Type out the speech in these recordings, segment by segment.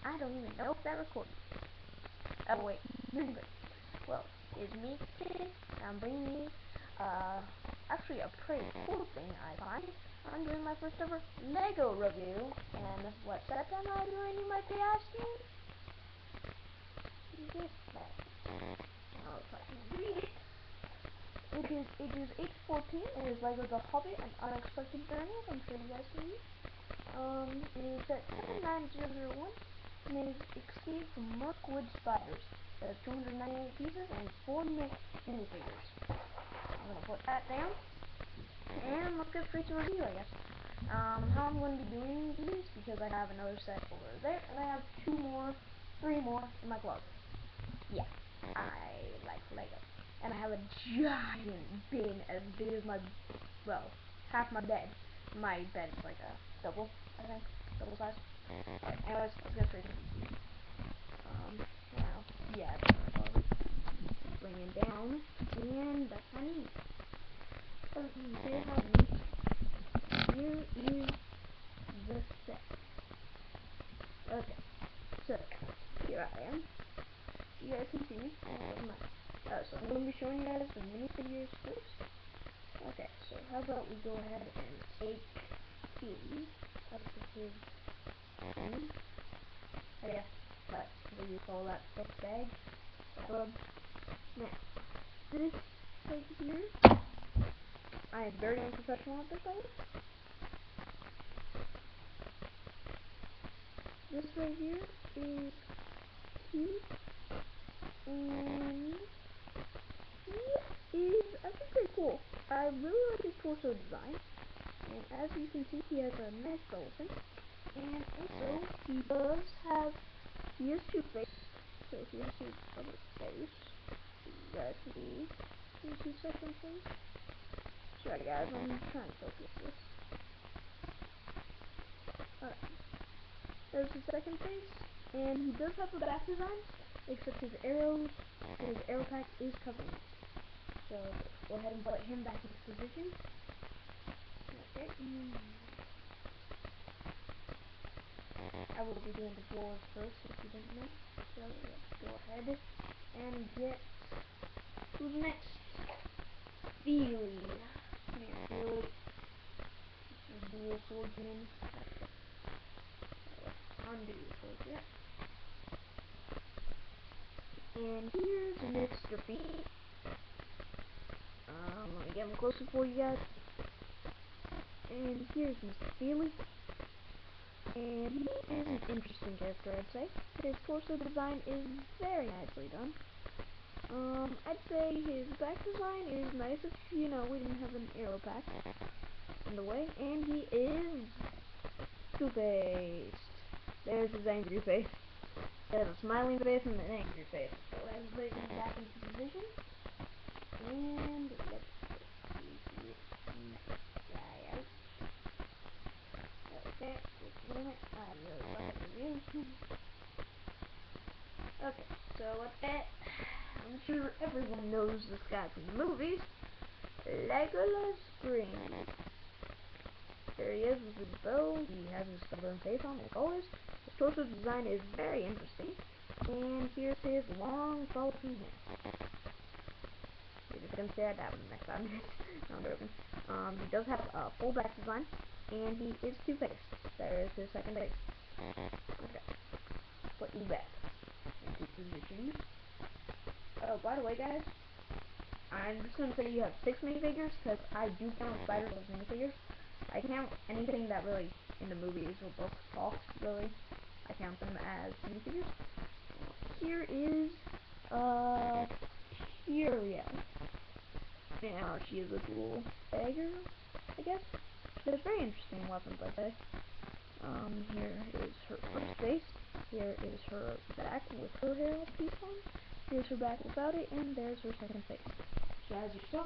I don't even know if that recorded. Oh wait, anyway. Well, it's me today. I'm bringing you, actually a pretty cool thing I find. I'm doing my first ever Lego review, and what's that am I doing, you might be asking? Get that. Now if I can read it. It is ages 8 to 14. It is Lego The Hobbit, An Unexpected Journey, as I'm sure you guys can read. It is set 79001, and it is Escape from Mirkwood Spiders. It has 298 pieces and 4 minifigures. I'm going to put that down, and let's get straight to review, I guess. How I'm going to be doing these, because I have another set over there, and I have 3 more in my closet. Yeah, I like Lego. And I have a giant bin as big as my, well, half my bed. My bed is like a double, I think, double size. Alright, anyways, let's get straight to it. Now, yeah, bring it down, and that's my knee. Everything they have me. Here is the set. Okay, so, here I am. You guys can see me. So I'm going to be showing you guys the minifigures first. Okay, so how about we go ahead and take these out of his thing. Oh yeah, but what do you call that book bag? Now, this right here, I am very unprofessional at this always. This right here is cute, and he is actually pretty cool. I really like his torso design, and as you can see, he has a nice skeleton, and also he has 2 faces. So here's his other face. You guys can see. Here's his second face. Sorry guys, I'm trying to focus this. Alright. There's his second face, and he does have a back design, except his arrows, his arrow pack is covering it. So go ahead and put him back into position. Okay. I will be doing the floors first, if you didn't know. So let's go ahead and get who's next. Feely. Come here, Feely. Dual swordsman. Undo your sword there. And here's Mr. Feely. Let me get him closer for you guys. And here's Mr. Feely. And he is an interesting character, I'd say. His torso design is very nicely done. I'd say his back design is nice if, you know, we didn't have an arrow pack in the way. And he is two-faced. There's his angry face. He has a smiling face and an angry face. So go ahead and put him back into position. And let's see next guy out. Okay, just a moment. I really suck at reviews. Okay, so what's that? I'm sure everyone knows this guy from the movies. Legolas Green. There he is with his bow. He has his stubborn face on, like always. His torso design is very interesting. And here's his long, frolicking hair. You're just gonna stare at that for the next 5 minutes. No, I'm joking. He does have a full back design, and he is two-faced. There is his second face. Okay. Put you back into position. Oh, by the way, guys, I'm just gonna say you have 6 minifigures, because I do count spiders as minifigures. I count anything that really, in the movies or books, talks, really. I count them as minifigures. Here is, Tyrael. Now, she is a dual dagger, I guess. She has very interesting weapons, I'd say. Here is her first face. Here is her back with her hair piece on. Here's her back without it, and there's her second face. So as you saw,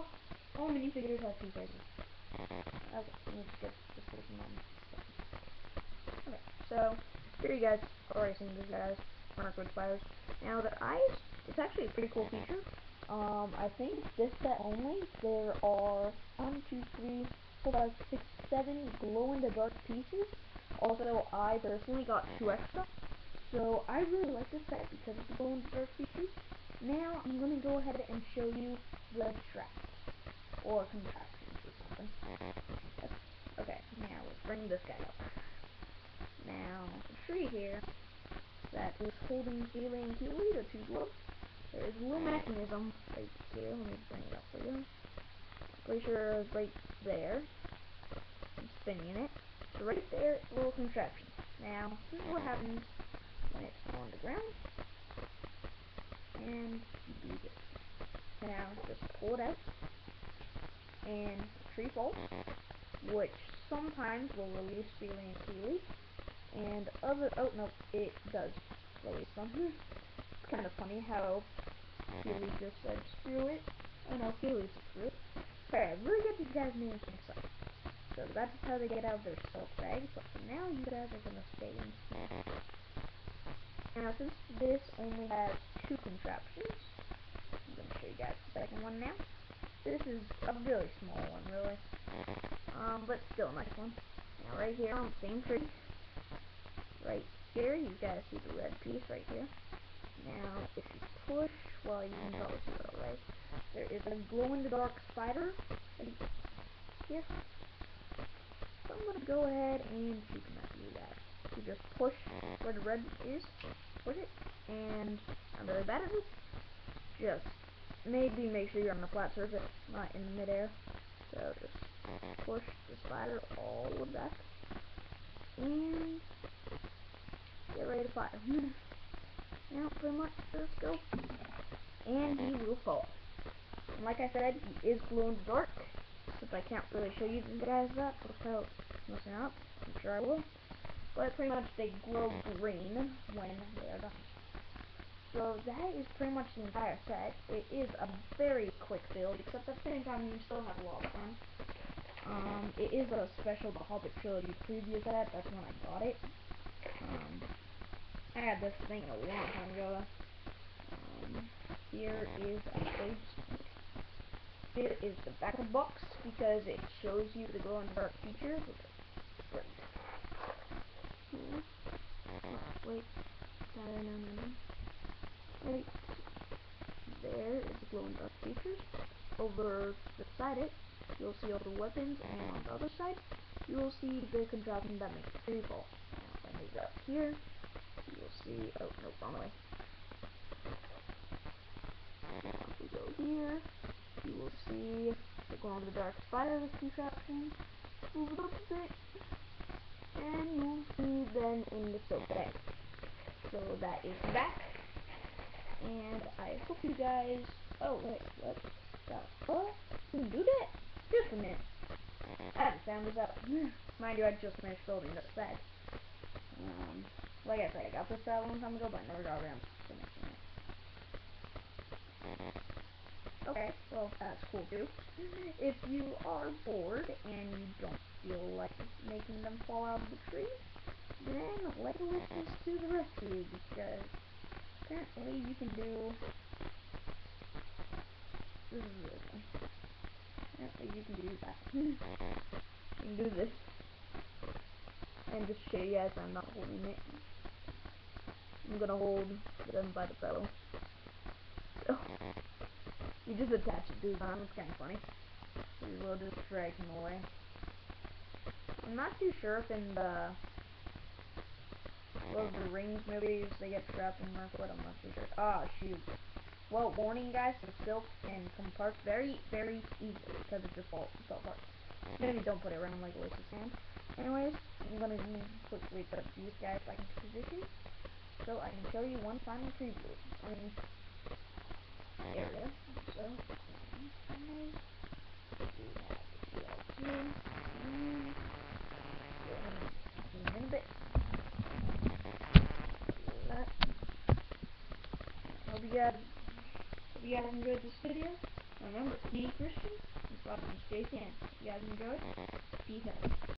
all minifigures have 2 faces. Okay, let me just get this person on. Okay, so here you guys already seen these guys, Mirkwood Spiders. Now the eyes, it's actually a pretty cool feature. I think this set only, there are 1, 2, 3, 4, 5, 6, 7 glow-in-the-dark pieces. Also, I personally got 2 extra. So I really like this set because of the glow in the dark features. Now I'm going to go ahead and show you the traps or contraptions or something. Okay, now let's bring this guy up. Now the tree here that is holding Keely and Keely, the two gloves. There is a little mechanism right here. Let me bring it up for you. Pretty sure it's right there. I'm spinning it. So right there, it's a little contraption. Now, this is what happens when it's on the ground. And you do this. Now, just pull it out. And the tree falls, which sometimes will release Keely and Keely. And oh no, it does release them. It's kind of funny how Keely just said screw it. Oh no, Keely said screw it. Alright, I really get these guys' names mixed up. So that's how they get out of their stealth bag, but for now you guys are gonna stay in here. Now since this only has two contraptions, I'm gonna show you guys the second one now. This is a really small one, really. But still a nice one. Now right here on the same tree, right here, you guys see the red piece right here. Now if you push, well you can probably see it alright. There is a glow-in-the-dark spider right here. So I'm gonna go ahead and you can do that. You just push where the red is, push it, and I'm really bad at this. Just maybe make sure you're on a flat surface, not in midair. So just push the spider all the way back, and get ready to fire. Now pretty much just go, and he will fall. And like I said, he is glow in the dark. Since I can't really show you guys that without messing up, I'm sure I will. But pretty much they glow green when they are done. So that is pretty much the entire set. It is a very quick build, except at the same time you still have a lot of fun. It is a special The Hobbit Trilogy preview set. That's when I got it. I had this thing a long time ago. Here is actually. Here is the back of the box because it shows you the glow in the dark features. Great. Wait. No. Right there is the glow in the dark features. Over beside it, you'll see all the weapons, and on the other side, you will see the contraption that makes the tree fall. Now, if I move it up here, you will see. Oh no, wrong way. Now, if we go here, you will see the glow-in-the-dark spider contraption. Move it up a bit, and you will see then in the silk bag. So that is the back, and I hope you guys. Oh wait, what? What? You can do that? Just a minute. I haven't found this out. Mind you, I just finished building this set. Like I said, I got this set a long time ago, but I never got around to finishing it. Okay, well, that's cool too. If you are bored and you don't feel like making them fall out of the tree, then let's listen to the recipe, because apparently you can do. This is really fun. Apparently you can do that. You can do this. And just show you guys I'm not holding it. I'm gonna hold them by the pedal. So you just attach it to the arm. It's kind of funny. So you will just drag them away. I'm not too sure if in the Lord of the Rings movies they get trapped in Mirkwood. I'm not too sure. Ah, shoot. Well, warning guys, the silk can come apart very, very easily because it just fell apart. Maybe don't put it around like Oasis hand. Anyways, I'm gonna quickly put these guys back into position so I can show you one final preview. Area. So, in a bit. Hope you guys enjoyed this video. Remember, be Christian and follow JCN. If you guys enjoyed, peace out.